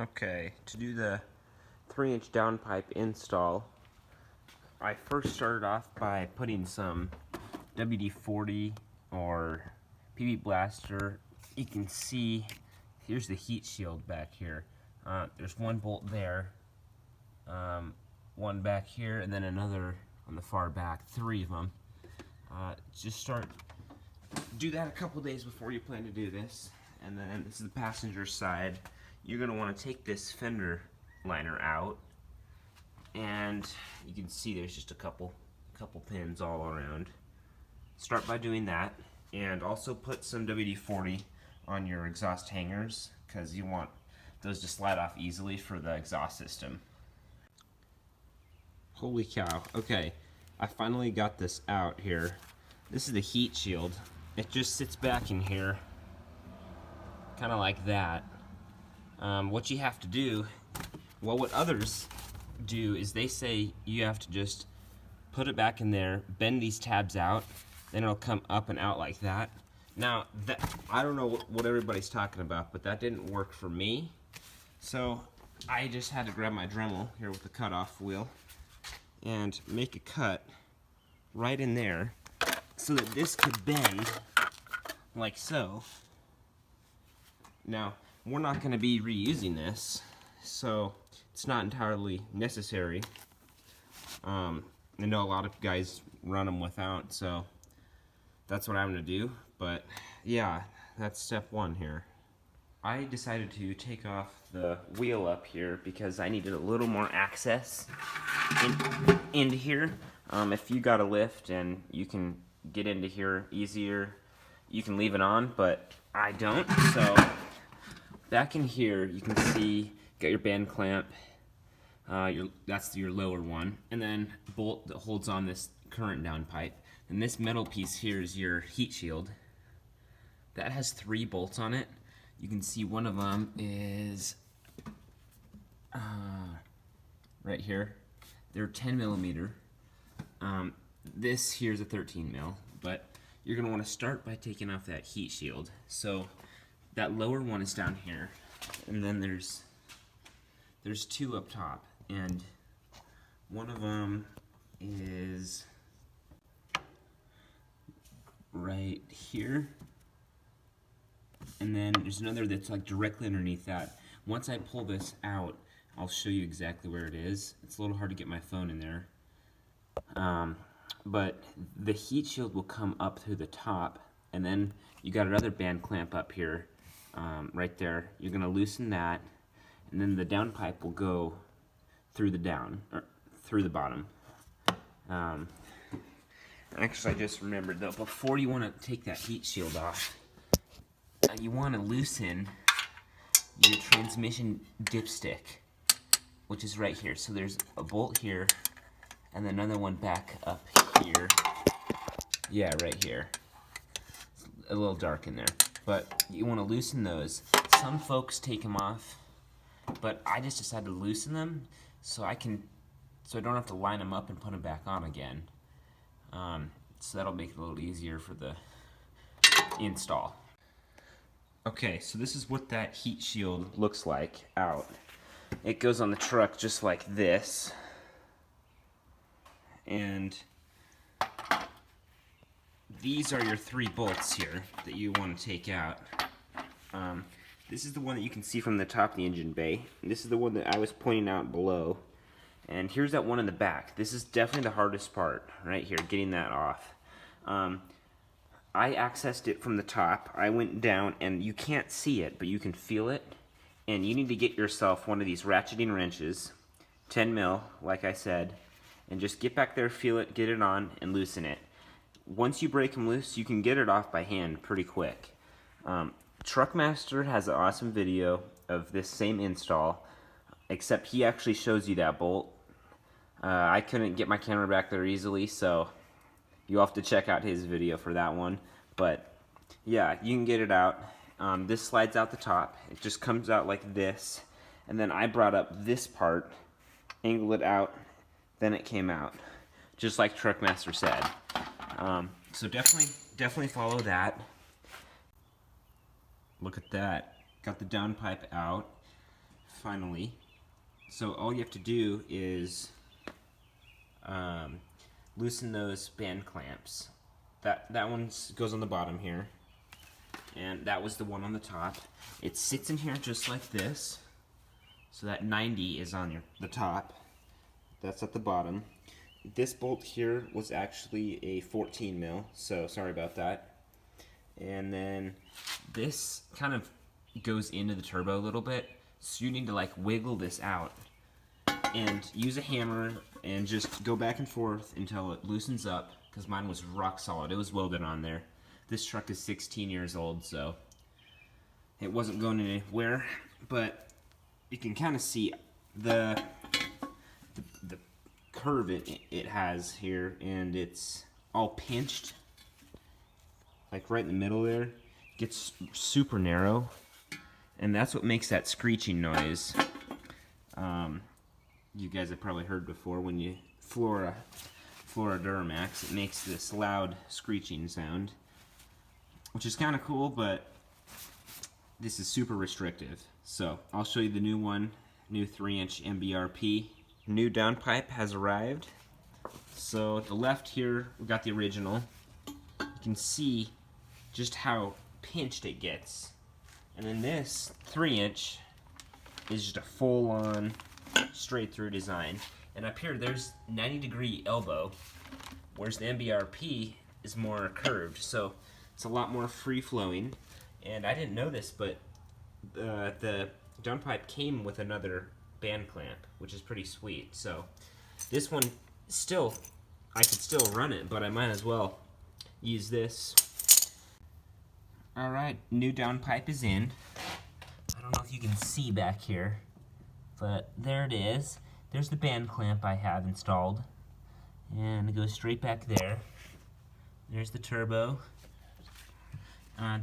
Okay, to do the 3-inch downpipe install, I first started off by putting some WD-40 or PB Blaster. You can see, here's the heat shield back here. There's one bolt there, one back here, and then another on the far back, 3 of them. Do that a couple days before you plan to do this. And then this is the passenger side. You're going to want to take this fender liner out, and you can see there's just a couple pins all around. Start by doing that, and also put some WD-40 on your exhaust hangers because you want those to slide off easily for the exhaust system. Holy cow. Okay, I finally got this out here. This is the heat shield. It just sits back in here, kind of like that. What you have to do, well, what others do is they say you have to just put it back in there, bend these tabs out, then it'll come up and out like that. Now, I don't know what everybody's talking about, but that didn't work for me. So I just had to grab my Dremel here with the cutoff wheel and make a cut right in there so that this could bend like so. Now, we're not going to be reusing this, so it's not entirely necessary. I know a lot of guys run them without, so that's what I'm going to do. But yeah, that's step 1 here. I decided to take off the wheel up here because I needed a little more access into here. If you got a lift and you can get into here easier, you can leave it on, but I don't. So back in here, you can see, got your band clamp. That's your lower one, and then bolt that holds on this current downpipe. And this metal piece here is your heat shield. That has 3 bolts on it. You can see one of them is right here. They're 10 millimeter. This here is a 13 mil, but you're gonna want to start by taking off that heat shield. So that lower one is down here, and then there's 2 up top, and one of them is right here, and then there's another that's like directly underneath that. Once I pull this out, I'll show you exactly where it is. It's a little hard to get my phone in there, but the heat shield will come up through the top, and then you got another band clamp up here, right there. You're gonna loosen that, and then the downpipe will go through the bottom. Actually, I just remembered though, before you want to take that heat shield off, you want to loosen your transmission dipstick, which is right here. So there's a bolt here, and then another one back up here. Yeah, right here. It's a little dark in there, but you want to loosen those. Some folks take them off, but I just decided to loosen them so I don't have to line them up and put them back on again. So that'll make it a little easier for the install. Okay, so this is what that heat shield looks like out. It goes on the truck just like this, and these are your 3 bolts here that you want to take out. This is the one that you can see from the top of the engine bay. This is the one that I was pointing out below. And here's that one in the back. This is definitely the hardest part, right here, getting that off. I accessed it from the top. I went down, and you can't see it, but you can feel it. And you need to get yourself one of these ratcheting wrenches, 10 mil, like I said, and just get back there, feel it, get it on, and loosen it. Once you break them loose, you can get it off by hand pretty quick. Truckmaster has an awesome video of this same install, except he actually shows you that bolt. I couldn't get my camera back there easily, so you'll have to check out his video for that one. But yeah, you can get it out. This slides out the top. It just comes out like this, and then I brought up this part, angled it out, then it came out, just like Truckmaster said. So definitely follow that. Look at that. Got the downpipe out. finally. So all you have to do is loosen those band clamps. That one goes on the bottom here, and that was the one on the top. It sits in here just like this. So that 90 is on the top. That's at the bottom. This bolt here was actually a 14 mil, so sorry about that. And then this kind of goes into the turbo a little bit, so you need to like wiggle this out and use a hammer and just go back and forth until it loosens up, because mine was rock solid. It was welded on there. This truck is 16 years old, so it wasn't going anywhere, but you can kind of see the curve it has here, and it's all pinched, like right in the middle there. It gets super narrow, and that's what makes that screeching noise. You guys have probably heard before, when you floor a Duramax, it makes this loud screeching sound, which is kind of cool, but this is super restrictive. So I'll show you the new one, new 3-inch MBRP. New downpipe has arrived. So at the left here, we got the original. You can see just how pinched it gets. And then this 3-inch is just a full-on, straight-through design. And up here, there's 90-degree elbow, whereas the MBRP is more curved. So it's a lot more free-flowing. And I didn't know this, but the downpipe came with another band clamp, which is pretty sweet. So this one still, I could still run it, but I might as well use this. Alright, new downpipe is in. I don't know if you can see back here, but there it is. There's the band clamp I have installed, and it goes straight back there. There's the turbo.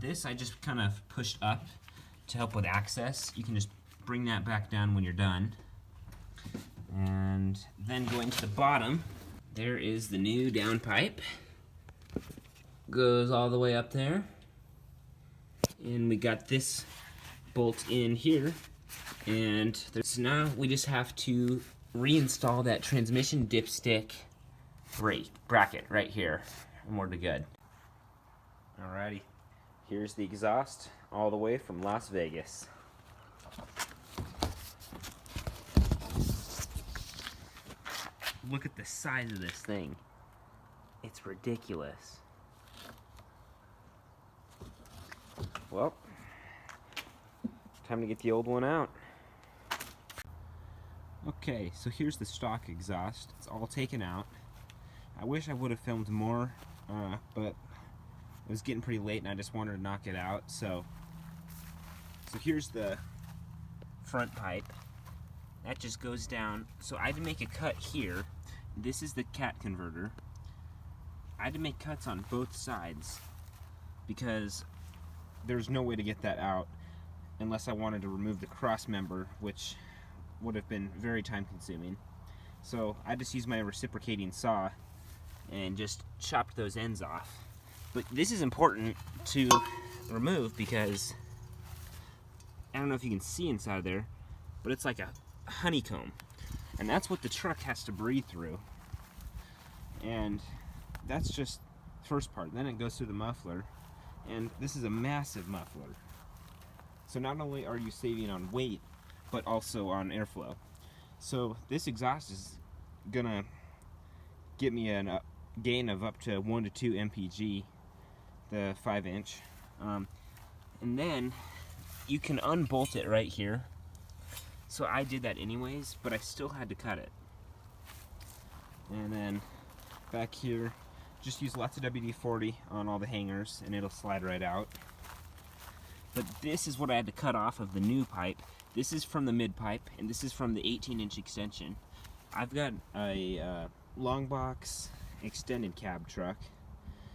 This I just kind of pushed up to help with access. You can just bring that back down when you're done. And then going to the bottom, there is the new downpipe. Goes all the way up there. And we got this bolt in here. And so now we just have to reinstall that transmission dipstick brake bracket right here, and we're good. Alrighty, here's the exhaust all the way from Las Vegas. Look at the size of this thing. It's ridiculous. Well, time to get the old one out. Okay, so here's the stock exhaust. It's all taken out. I wish I would have filmed more, but it was getting pretty late and I just wanted to knock it out. So here's the front pipe. That just goes down. So I had to make a cut here. This is the cat converter. I had to make cuts on both sides because there's no way to get that out unless I wanted to remove the cross member, which would have been very time consuming. So I just used my reciprocating saw and just chopped those ends off. But this is important to remove because I don't know if you can see inside there, but it's like a honeycomb, and that's what the truck has to breathe through. And that's just the first part. Then it goes through the muffler, and this is a massive muffler. So not only are you saving on weight, but also on airflow. So this exhaust is gonna get me a gain of up to 1 to 2 mpg, the 5-inch. And then you can unbolt it right here. So I did that anyways, but I still had to cut it. And then back here, just use lots of WD-40 on all the hangers and it'll slide right out. But this is what I had to cut off of the new pipe. This is from the mid pipe, and this is from the 18-inch extension. I've got a long box extended cab truck,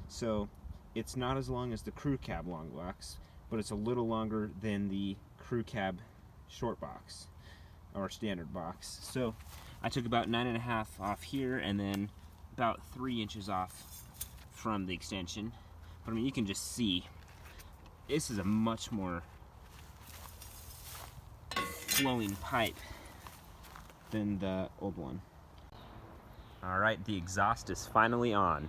so it's not as long as the crew cab long box, but it's a little longer than the crew cab short box or standard box. So I took about 9.5 off here, and then about 3 inches off from the extension. But I mean, you can just see this is a much more flowing pipe than the old one. All right, the exhaust is finally on.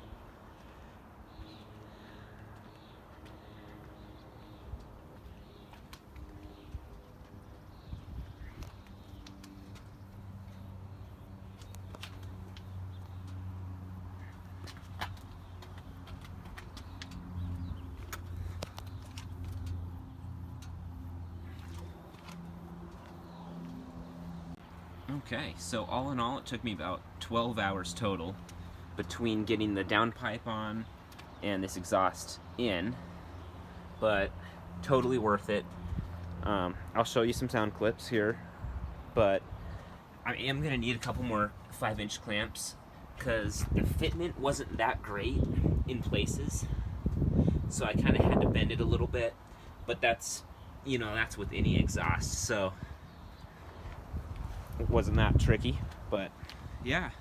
Okay, so all in all, it took me about 12 hours total between getting the downpipe on and this exhaust in, but totally worth it. I'll show you some sound clips here, but I am going to need a couple more 5-inch clamps because the fitment wasn't that great in places, so I kind of had to bend it a little bit, but that's, you know, that's with any exhaust, so it wasn't that tricky, but yeah.